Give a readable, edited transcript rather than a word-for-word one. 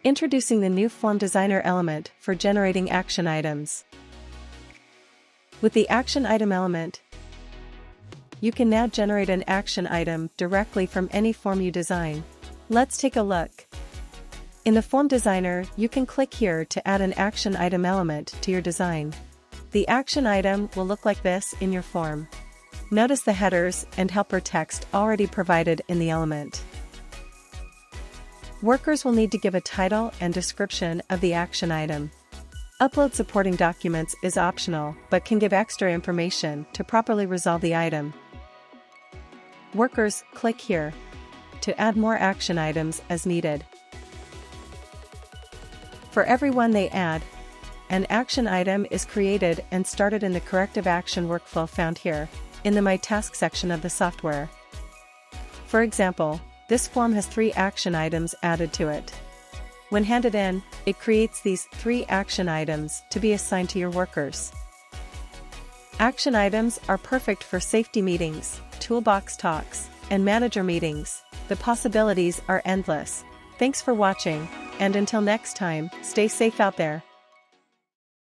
Introducing the new Form Designer element for generating action items. With the action item element, you can now generate an action item directly from any form you design. Let's take a look. In the Form Designer, you can click here to add an action item element to your design. The action item will look like this in your form. Notice the headers and helper text already provided in the element. Workers will need to give a title and description of the action item. Upload supporting documents is optional but can give extra information to properly resolve the item. Workers click here to add more action items as needed. For every one they add, an action item is created and started in the corrective action workflow found here, in the My Task section of the software. For example, this form has 3 action items added to it. When handed in, it creates these 3 action items to be assigned to your workers. Action items are perfect for safety meetings, toolbox talks, and manager meetings. The possibilities are endless. Thanks for watching, and until next time, stay safe out there.